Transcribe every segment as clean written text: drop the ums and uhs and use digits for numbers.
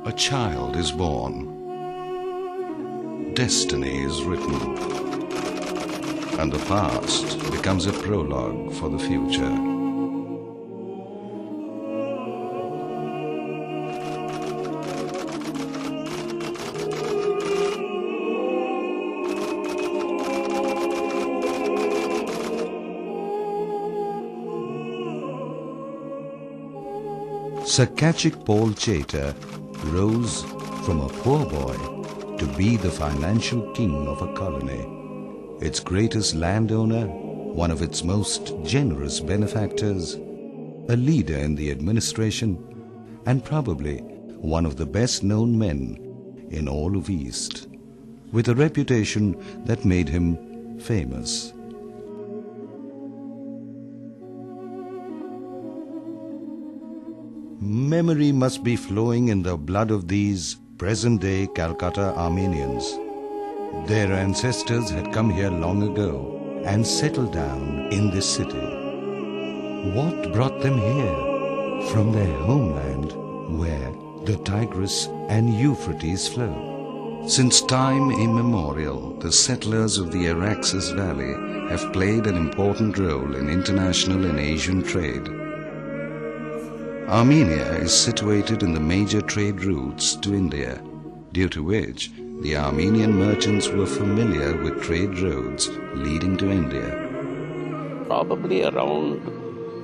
A child is born. Destiny is written. And the past becomes a prologue for the future. Sir Kapoor rose from a poor boy to be the financial king of a colony, its greatest landowner, one of its most generous benefactors, a leader in the administration, and probably one of the best-known men in all of East, with a reputation that made him famous. Memory must be flowing in the blood of these present-day Calcutta Armenians. Their ancestors had come here long ago and settled down in this city. What brought them here from their homeland where the Tigris and Euphrates flow? Since time immemorial, the settlers of the Araxes Valley have played an important role in international and Asian trade. Armenia is situated in the major trade routes to India, due to which the Armenian merchants were familiar with trade roads leading to India. Probably around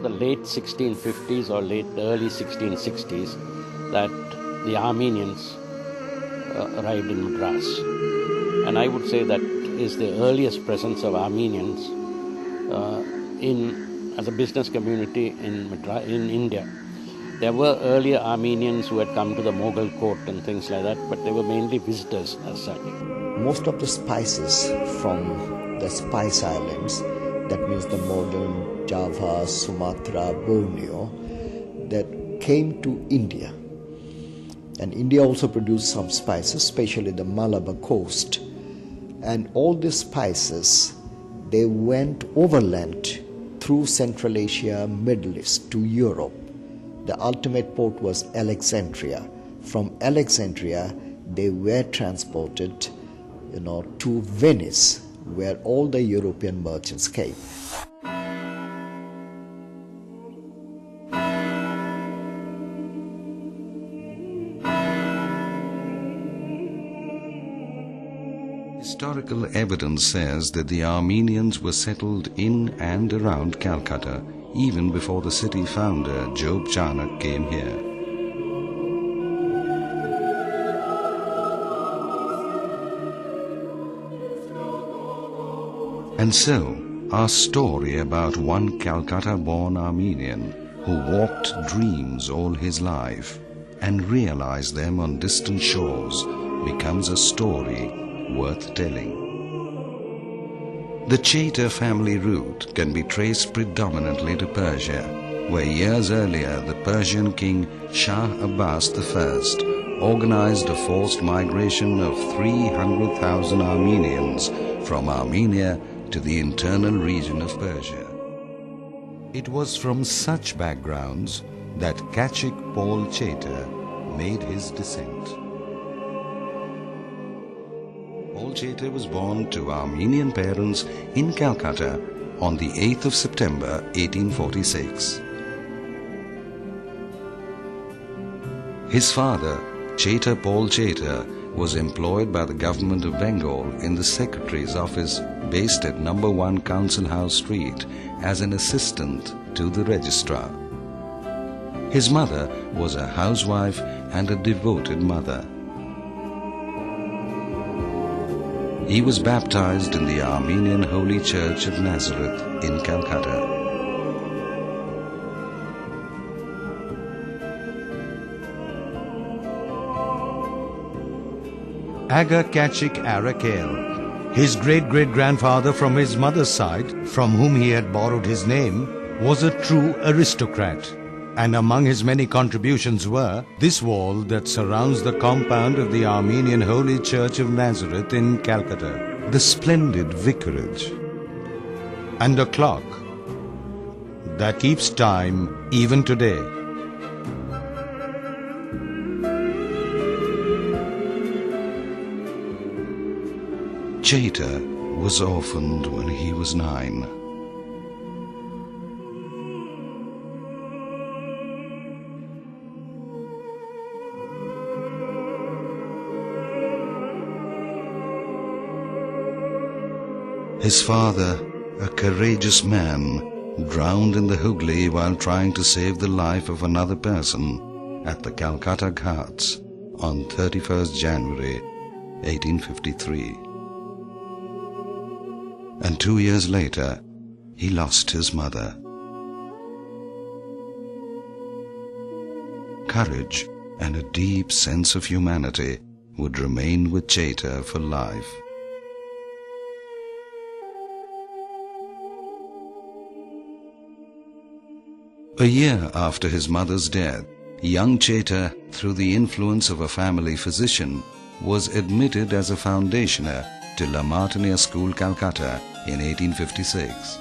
the late 1650s or early 1660s that the Armenians arrived in Madras. And I would say that is the earliest presence of Armenians as a business community in India. There were earlier Armenians who had come to the Mughal court and things like that, but they were mainly visitors as such. Most of the spices from the Spice Islands, that means the modern Java, Sumatra, Borneo, that came to India. And India also produced some spices, especially the Malabar coast. And all these spices, they went overland through Central Asia, Middle East to Europe. The ultimate port was Alexandria. From Alexandria, they were transported, to Venice, where all the European merchants came. Historical evidence says that the Armenians were settled in and around Calcutta even before the city founder Job Chanak came here. And so, our story about one Calcutta-born Armenian who walked dreams all his life and realized them on distant shores becomes a story worth telling. The Chater family root can be traced predominantly to Persia, where years earlier the Persian king Shah Abbas I organized a forced migration of 300,000 Armenians from Armenia to the internal region of Persia. It was from such backgrounds that Kapoor made his descent. Chater was born to Armenian parents in Calcutta on the 8th of September 1846. His father, Kapoor, was employed by the government of Bengal in the secretary's office based at No. 1 Council House Street as an assistant to the registrar. His mother was a housewife and a devoted mother. He was baptized in the Armenian Holy Church of Nazareth in Calcutta. Aga Kachik Arakel, his great-great-grandfather from his mother's side, from whom he had borrowed his name, was a true aristocrat. And among his many contributions were this wall that surrounds the compound of the Armenian Holy Church of Nazareth in Calcutta, the splendid vicarage, and a clock that keeps time even today. Chater was orphaned when he was 9. His father, a courageous man, drowned in the Hooghly while trying to save the life of another person at the Calcutta Ghats on 31st January 1853. And 2 years later, he lost his mother. Courage and a deep sense of humanity would remain with Chater for life. A year after his mother's death, young Chater, through the influence of a family physician, was admitted as a foundationer to La Martiniere School, Calcutta in 1856.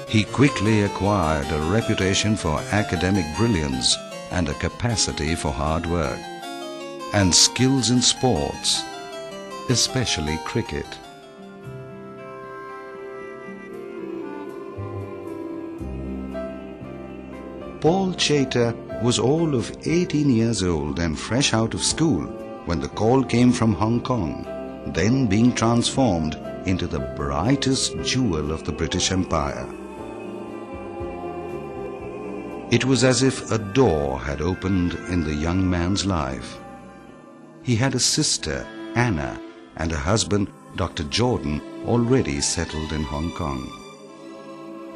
He quickly acquired a reputation for academic brilliance and a capacity for hard work, and skills in sports, especially cricket. Paul Chater was all of 18 years old and fresh out of school when the call came from Hong Kong, then being transformed into the brightest jewel of the British Empire. It was as if a door had opened in the young man's life. He had a sister, Anna, and a husband, Dr. Jordan, already settled in Hong Kong.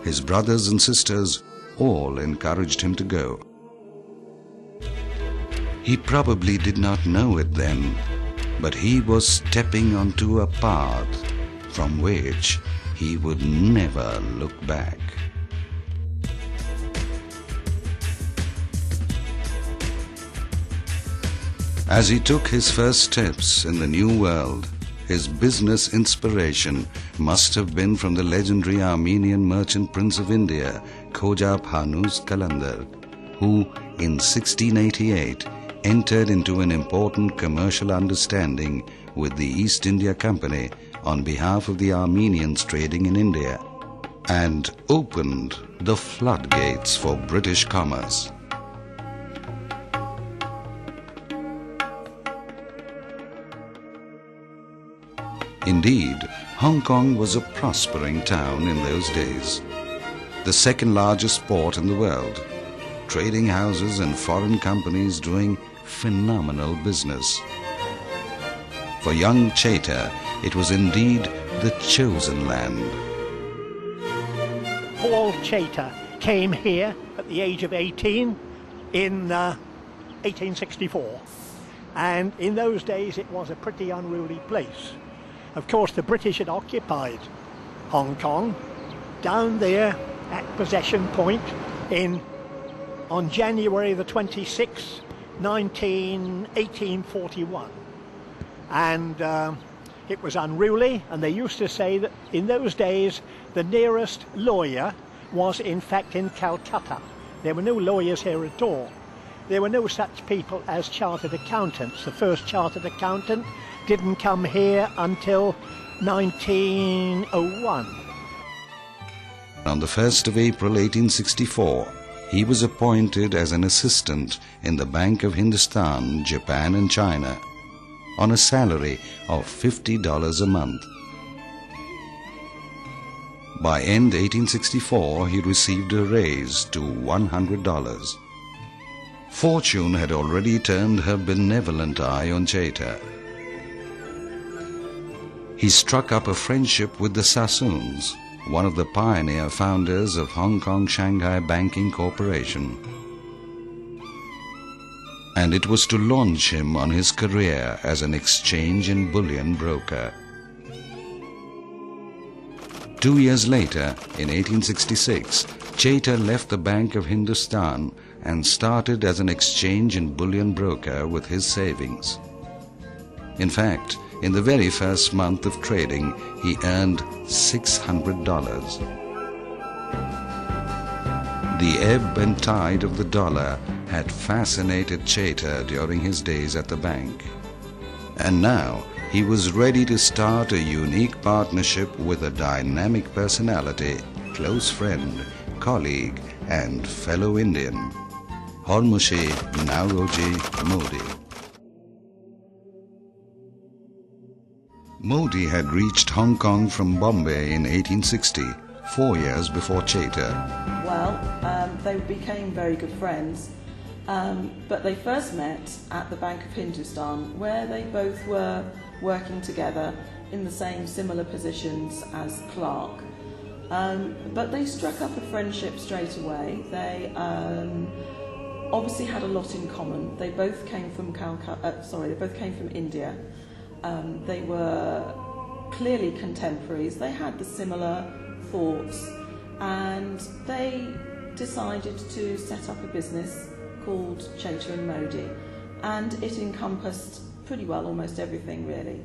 His brothers and sisters all encouraged him to go. He probably did not know it then, but he was stepping onto a path from which he would never look back. As he took his first steps in the new world, his business inspiration must have been from the legendary Armenian merchant prince of India, Khoja Bhanu's Qalandar, who in 1688 entered into an important commercial understanding with the East India Company on behalf of the Armenians trading in India, and opened the floodgates for British commerce. Indeed, Hong Kong was a prospering town in those days, the second largest port in the world, trading houses and foreign companies doing phenomenal business. For young Chater, it was indeed the chosen land. Paul Chater came here at the age of 18 in 1864, and in those days it was a pretty unruly place. Of course, the British had occupied Hong Kong down there at Possession Point on January the 26th, 1841. And it was unruly, and they used to say that in those days the nearest lawyer was in fact in Calcutta. There were no lawyers here at all. There were no such people as chartered accountants. The first chartered accountant didn't come here until 1901. On the 1st of April 1864, he was appointed as an assistant in the Bank of Hindustan, Japan and China, on a salary of $50 a month. By end 1864, he received a raise to $100. Fortune had already turned her benevolent eye on Chater. He struck up a friendship with the Sassoons, one of the pioneer founders of Hong Kong-Shanghai Banking Corporation. And it was to launch him on his career as an exchange and bullion broker. 2 years later, in 1866, Chater left the Bank of Hindustan and started as an exchange and bullion broker with his savings. In fact, in the very first month of trading, he earned $600. The ebb and tide of the dollar had fascinated Chater during his days at the bank. And now he was ready to start a unique partnership with a dynamic personality, close friend, colleague and fellow Indian, Hormushy Nauroji Modi. Modi had reached Hong Kong from Bombay in 1860, 4 years before Chater. Well, they became very good friends, but they first met at the Bank of Hindustan, where they both were working together in the same similar positions as clerk. But they struck up a friendship straight away. They obviously had a lot in common. They both came from they both came from India. They were clearly contemporaries. They had the similar thoughts, and they decided to set up a business called Chater and Modi, and it encompassed pretty well almost everything really.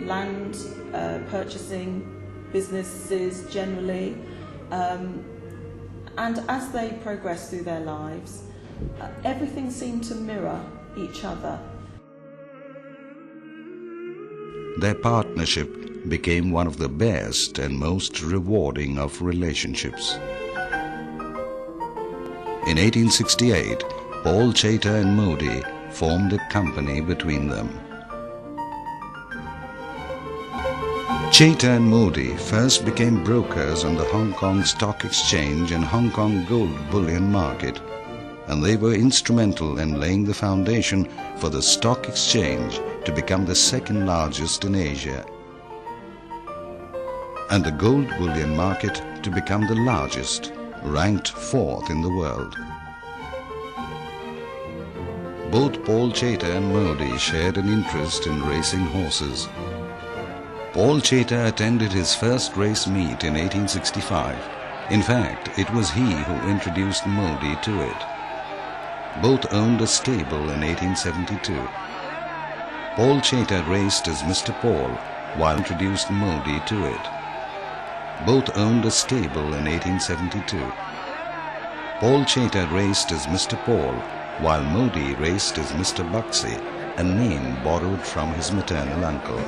Land purchasing, businesses generally, and as they progressed through their lives, everything seemed to mirror each other. Their partnership became one of the best and most rewarding of relationships. In 1868, Paul Chater and Modi formed a company between them. Chater and Modi first became brokers on the Hong Kong Stock Exchange and Hong Kong Gold Bullion Market, and they were instrumental in laying the foundation for the stock exchange to become the second largest in Asia, and the gold bullion market to become the largest, ranked fourth in the world. Both Paul Chater and Modi shared an interest in racing horses. Paul Chater attended his first race meet in 1865. In fact, it was he who introduced Modi to it. Both owned a stable in 1872. Paul Chater raced as Mr. Paul, while introduced Modi to it. Both owned a stable in 1872. Paul Chater raced as Mr. Paul, while Modi raced as Mr. Buxy, a name borrowed from his maternal uncle.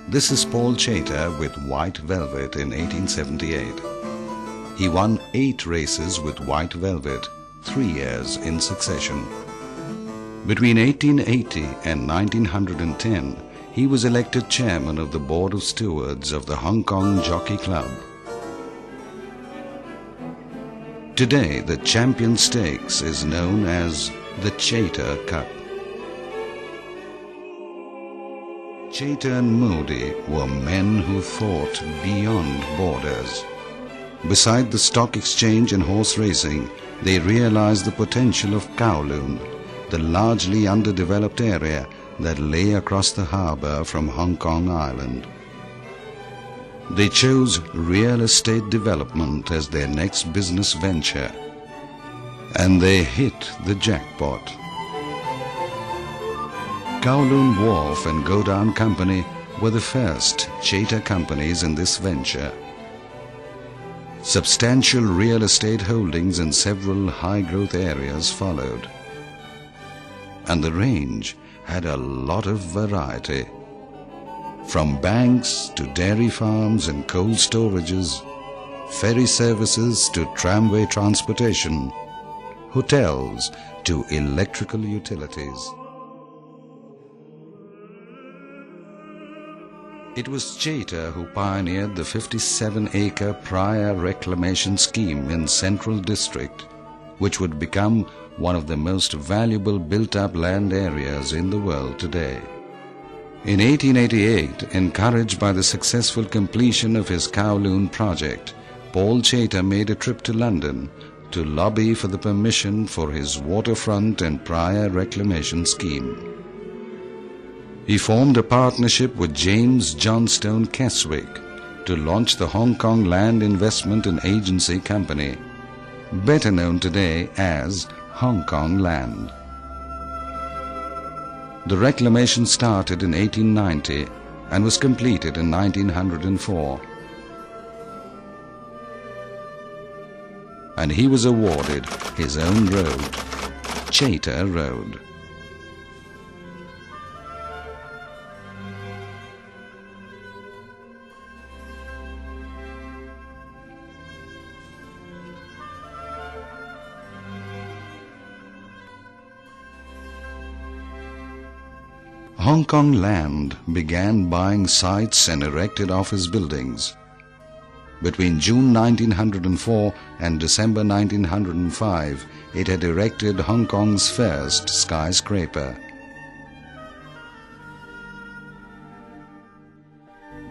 This is Paul Chater with White Velvet in 1878. He won 8 races with White Velvet, 3 years in succession. Between 1880 and 1910, he was elected chairman of the Board of Stewards of the Hong Kong Jockey Club. Today, the Champion Stakes is known as the Chater Cup. Chater and Modi were men who thought beyond borders. Beside the stock exchange and horse racing, they realized the potential of Kowloon, the largely underdeveloped area that lay across the harbour from Hong Kong Island. They chose real estate development as their next business venture, and they hit the jackpot. Kowloon Wharf and Godown Company were the first Chater companies in this venture. Substantial real estate holdings in several high-growth areas followed, and the range had a lot of variety. From banks to dairy farms and cold storages, ferry services to tramway transportation, hotels to electrical utilities. It was Chater who pioneered the 57-acre prior reclamation scheme in Central District, which would become one of the most valuable built-up land areas in the world today. In 1888, encouraged by the successful completion of his Kowloon project, Paul Chater made a trip to London to lobby for the permission for his waterfront and prior reclamation scheme. He formed a partnership with James Johnstone Keswick to launch the Hong Kong Land Investment and Agency Company, better known today as Hong Kong Land. The reclamation started in 1890 and was completed in 1904. and he was awarded his own road, Chater Road. Hong Kong Land began buying sites and erected office buildings. Between June 1904 and December 1905, it had erected Hong Kong's first skyscraper.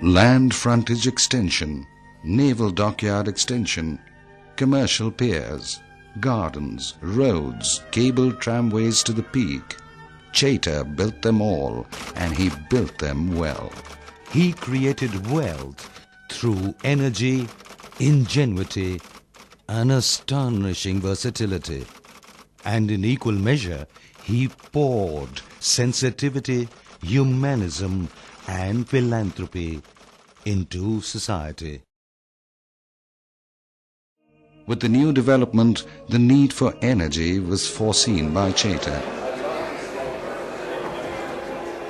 Land frontage extension, naval dockyard extension, commercial piers, gardens, roads, cable tramways to the peak. Chater built them all, and he built them well. He created wealth through energy, ingenuity, and astonishing versatility. And in equal measure, he poured sensitivity, humanism, and philanthropy into society. With the new development, the need for energy was foreseen by Chater.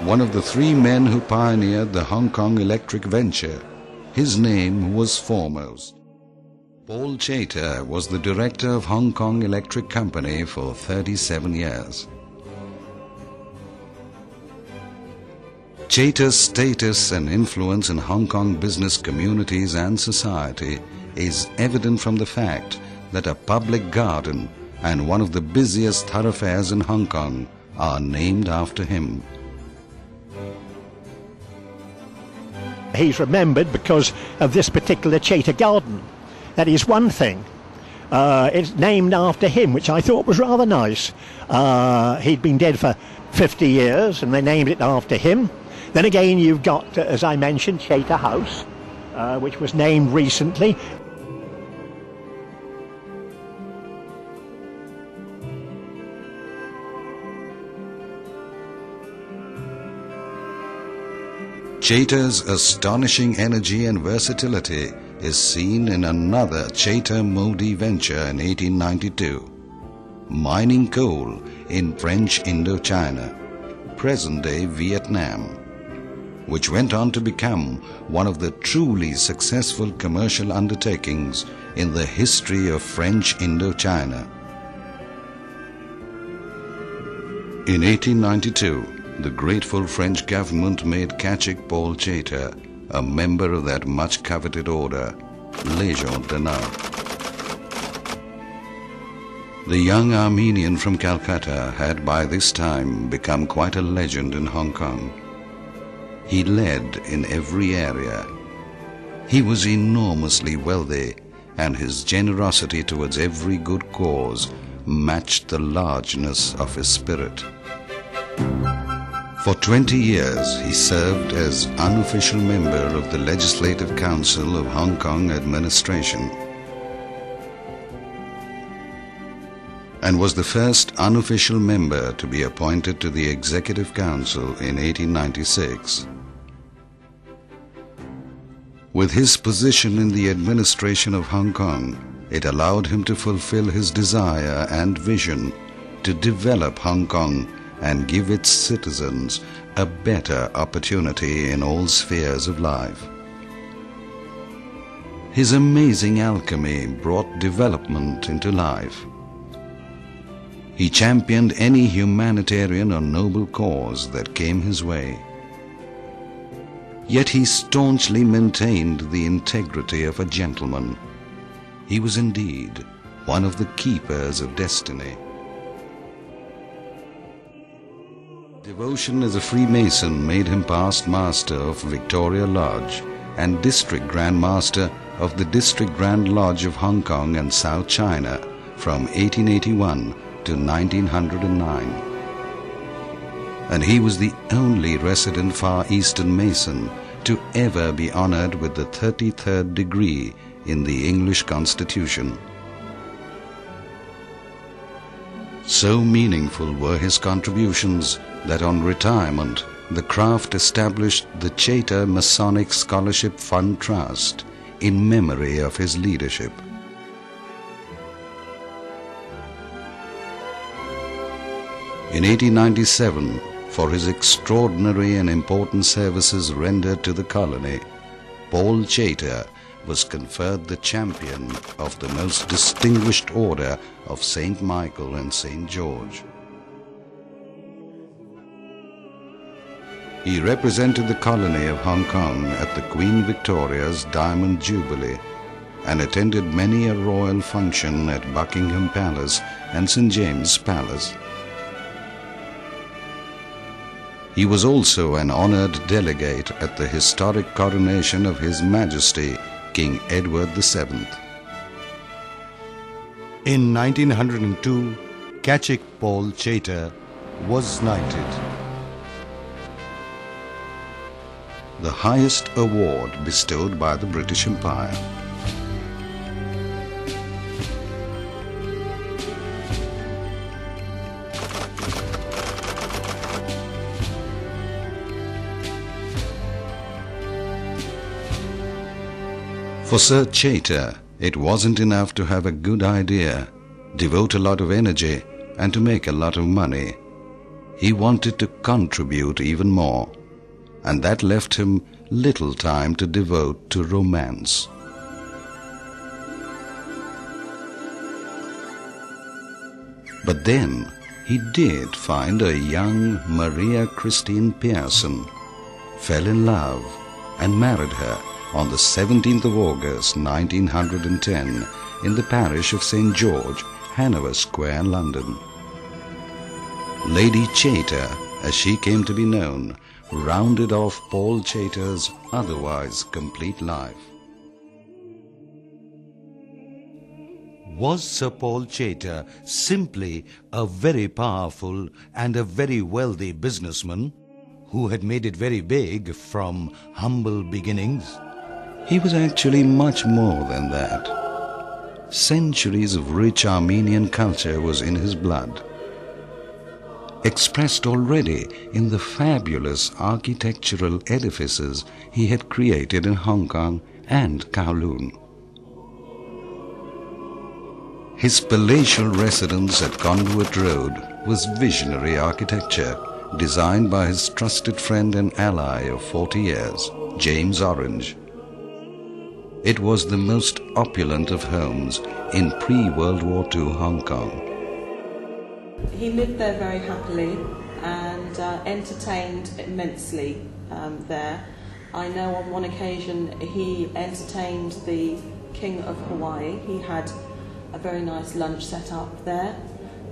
One of the three men who pioneered the Hong Kong electric venture, his name was foremost. Paul Chater was the director of Hong Kong Electric Company for 37 years. Chater's status and influence in Hong Kong business communities and society is evident from the fact that a public garden and one of the busiest thoroughfares in Hong Kong are named after him. He's remembered because of this particular Chater Garden. That is one thing. It's named after him, which I thought was rather nice. He'd been dead for 50 years and they named it after him. Then again you've got, as I mentioned, Chater House, which was named recently. Chater's astonishing energy and versatility is seen in another Chater Modi venture in 1892, mining coal in French Indochina, present-day Vietnam, which went on to become one of the truly successful commercial undertakings in the history of French Indochina. In 1892, the grateful French government made Kachik Paul Chater a member of that much-coveted order, Légion d'honneur. The young Armenian from Calcutta had by this time become quite a legend in Hong Kong. He led in every area. He was enormously wealthy, and his generosity towards every good cause matched the largeness of his spirit. For 20 years, he served as unofficial member of the Legislative Council of Hong Kong Administration and was the first unofficial member to be appointed to the Executive Council in 1896. With his position in the administration of Hong Kong, it allowed him to fulfill his desire and vision to develop Hong Kong and give its citizens a better opportunity in all spheres of life. His amazing alchemy brought development into life. He championed any humanitarian or noble cause that came his way. Yet he staunchly maintained the integrity of a gentleman. He was indeed one of the keepers of destiny. Devotion as a Freemason made him past master of Victoria Lodge and district Grand Master of the District Grand Lodge of Hong Kong and South China from 1881 to 1909. And he was the only resident Far Eastern Mason to ever be honored with the 33rd degree in the English Constitution. So meaningful were his contributions that on retirement, the craft established the Chater Masonic Scholarship Fund Trust in memory of his leadership. In 1897, for his extraordinary and important services rendered to the colony, Paul Chater was conferred the champion of the most distinguished order of St. Michael and St. George. He represented the colony of Hong Kong at the Queen Victoria's Diamond Jubilee and attended many a royal function at Buckingham Palace and St. James's Palace. He was also an honoured delegate at the historic coronation of His Majesty King Edward VII. In 1902, Kachik Paul Chater was knighted. The highest award bestowed by the British Empire. For Sir Chater, it wasn't enough to have a good idea, devote a lot of energy, and to make a lot of money. He wanted to contribute even more, and that left him little time to devote to romance. But then he did find a young Maria Christine Pearson, fell in love, and married her on the 17th of August 1910 in the parish of St. George, Hanover Square, London. Lady Chater, as she came to be known, rounded off Paul Chater's otherwise complete life. Was Sir Paul Chater simply a very powerful and a very wealthy businessman who had made it very big from humble beginnings? He was actually much more than that. Centuries of rich Armenian culture was in his blood, expressed already in the fabulous architectural edifices he had created in Hong Kong and Kowloon. His palatial residence at Conduit Road was visionary architecture, designed by his trusted friend and ally of 40 years, James Orange. It was the most opulent of homes in pre-World War II Hong Kong. He lived there very happily and entertained immensely there. I know on one occasion he entertained the King of Hawaii. He had a very nice lunch set up there,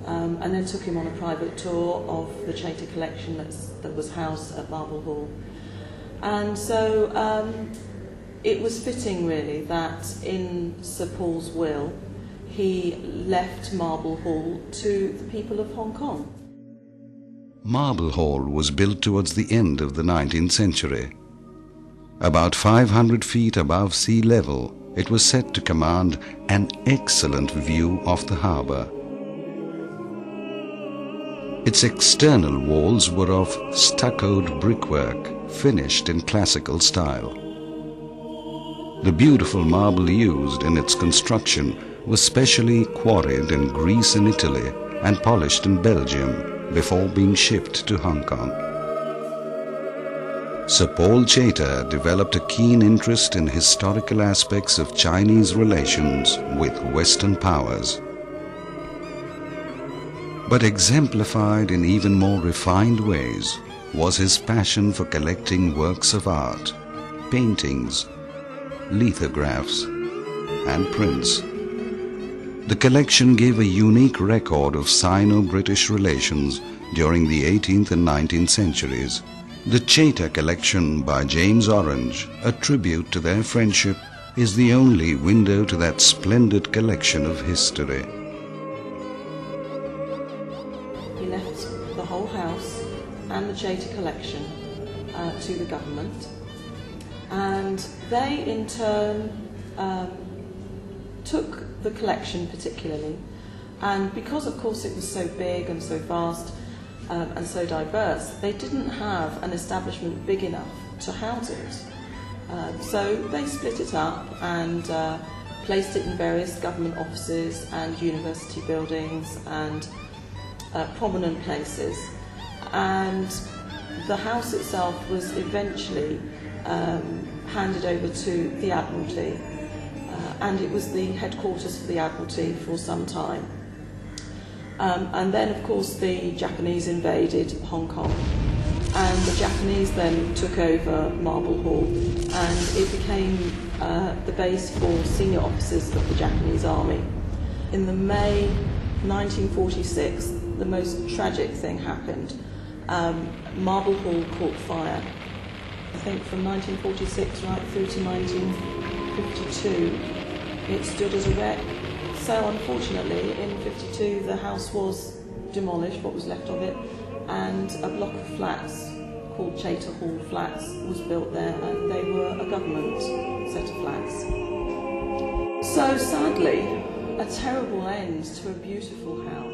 and then took him on a private tour of the Chater collection that was housed at Marble Hall. And so it was fitting really that in Sir Paul's will he left Marble Hall to the people of Hong Kong. Marble Hall was built towards the end of the 19th century. About 500 feet above sea level, it was said to command an excellent view of the harbour. Its external walls were of stuccoed brickwork, finished in classical style. The beautiful marble used in its construction was specially quarried in Greece and Italy and polished in Belgium before being shipped to Hong Kong. Sir Paul Chater developed a keen interest in historical aspects of Chinese relations with Western powers. But exemplified in even more refined ways was his passion for collecting works of art, paintings, lithographs, and prints. The collection gave a unique record of Sino-British relations during the 18th and 19th centuries. The Chater collection by James Orange, a tribute to their friendship, is the only window to that splendid collection of history. He left the whole house and the Chater collection to the government, and they in turn took the collection particularly, and because of course it was so big and so vast and so diverse, they didn't have an establishment big enough to house it. So they split it up and placed it in various government offices and university buildings and prominent places, and the house itself was eventually handed over to the Admiralty, and it was the headquarters for the Admiralty for some time. And then, of course, the Japanese invaded Hong Kong, and the Japanese then took over Marble Hall, and it became the base for senior officers of the Japanese army. In the May 1946, the most tragic thing happened. Marble Hall caught fire. I think from 1946 right through to 1952, it stood as a wreck. So unfortunately, in 52, the house was demolished, what was left of it, and a block of flats called Chater Hall Flats was built there, and they were a government set of flats. So sadly, a terrible end to a beautiful house.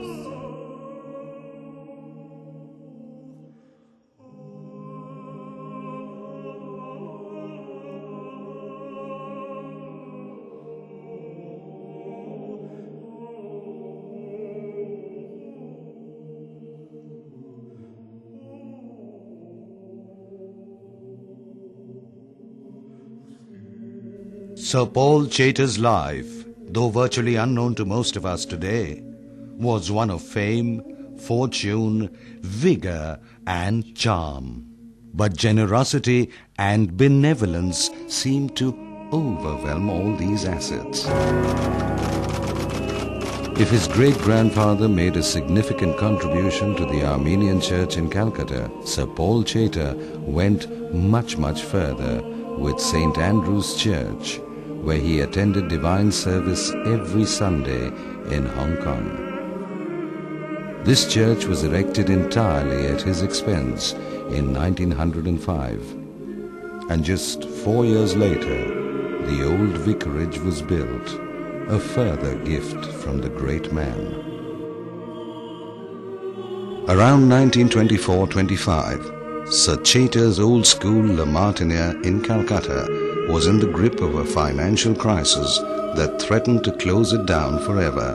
Sir Paul Chater's life, though virtually unknown to most of us today, was one of fame, fortune, vigor and charm. But generosity and benevolence seemed to overwhelm all these assets. If his great-grandfather made a significant contribution to the Armenian church in Calcutta, Sir Paul Chater went much further with St. Andrew's Church, where he attended divine service every Sunday in Hong Kong. This church was erected entirely at his expense in 1905, and just 4 years later, the old vicarage was built, a further gift from the great man. Around 1924-25, Sir Chater's old school La Martiniere in Calcutta was in the grip of a financial crisis that threatened to close it down forever.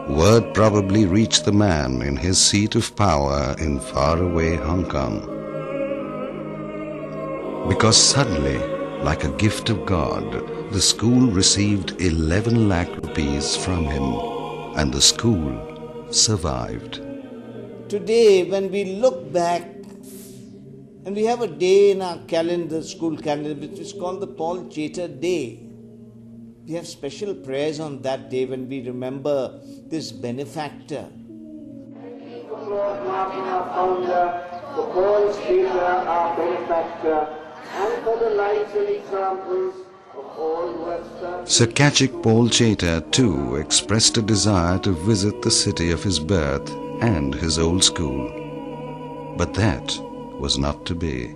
Word probably reached the man in his seat of power in faraway Hong Kong. Because suddenly, like a gift of God, the school received 11 lakh rupees from him, and the school survived. Today, when we look back, and we have a day in our calendar, school calendar, which is called the Paul Chater Day. We have special prayers on that day when we remember this benefactor. For Lord Martin, our founder, for Paul Chater, our benefactor, and for the lives and examples of all who have served. Sir Kachik Paul Chater too expressed a desire to visit the city of his birth and his old school. But that was not to be.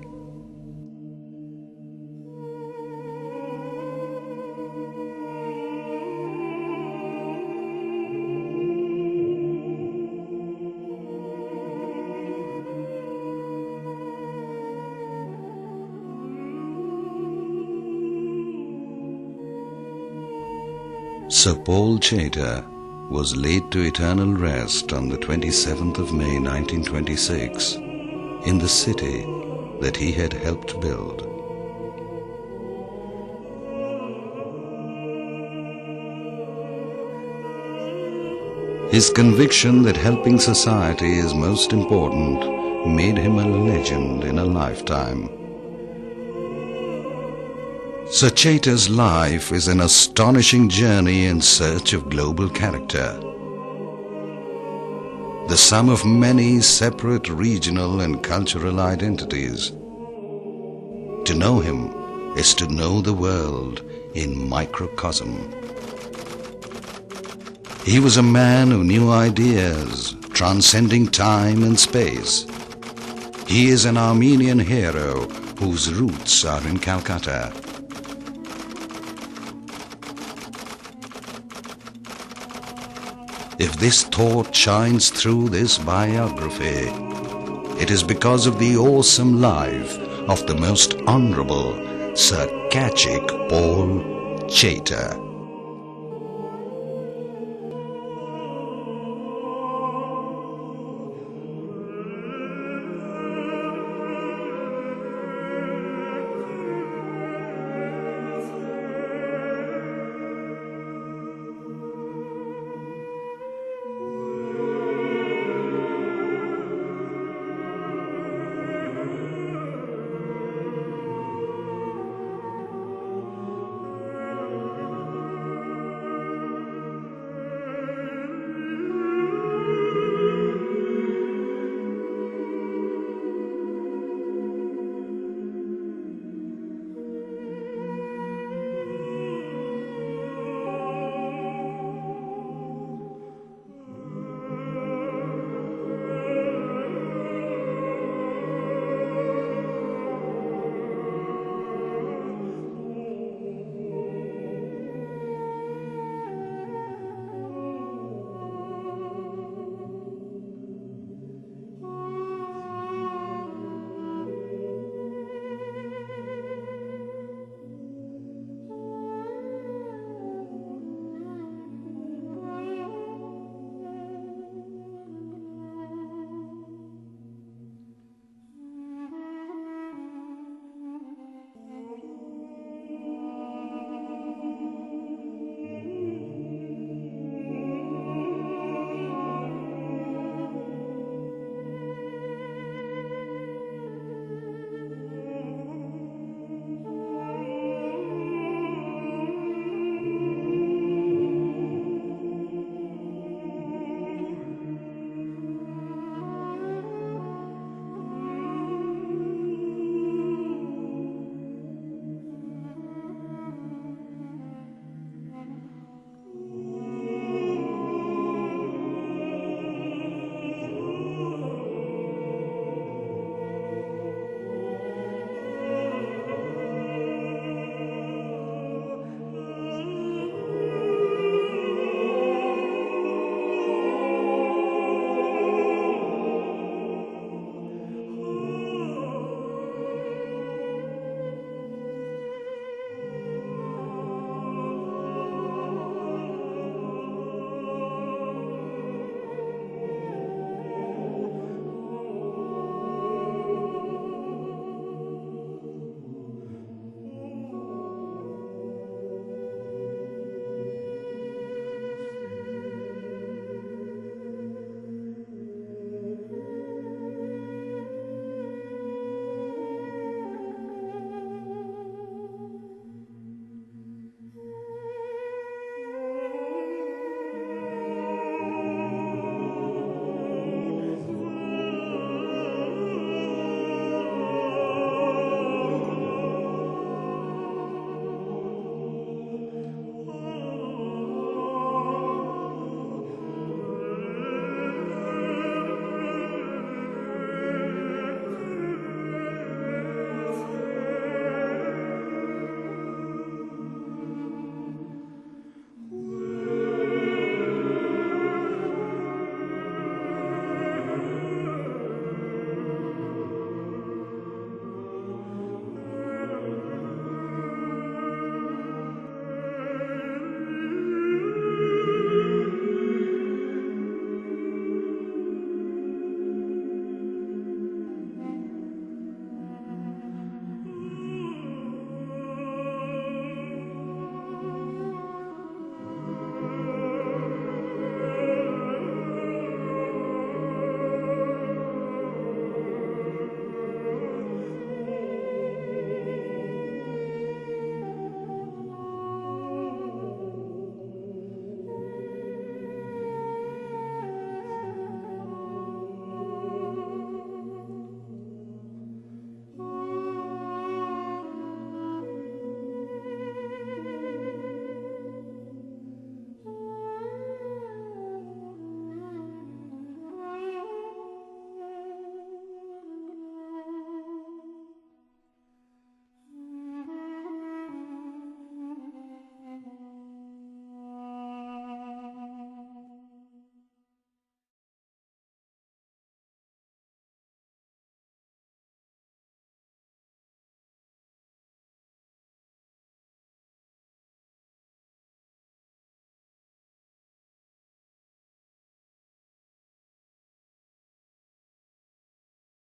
Sir Paul Chater was laid to eternal rest on the 27th of May 1926 in the city that he had helped build. His conviction that helping society is most important made him a legend in a lifetime. Sir Chater's life is an astonishing journey in search of global character. The sum of many separate regional and cultural identities. To know him is to know the world in microcosm. He was a man who knew ideas, transcending time and space. He is an Armenian hero whose roots are in Calcutta. If this thought shines through this biography, it is because of the awesome life of the most honorable Sir Kachik Paul Chater.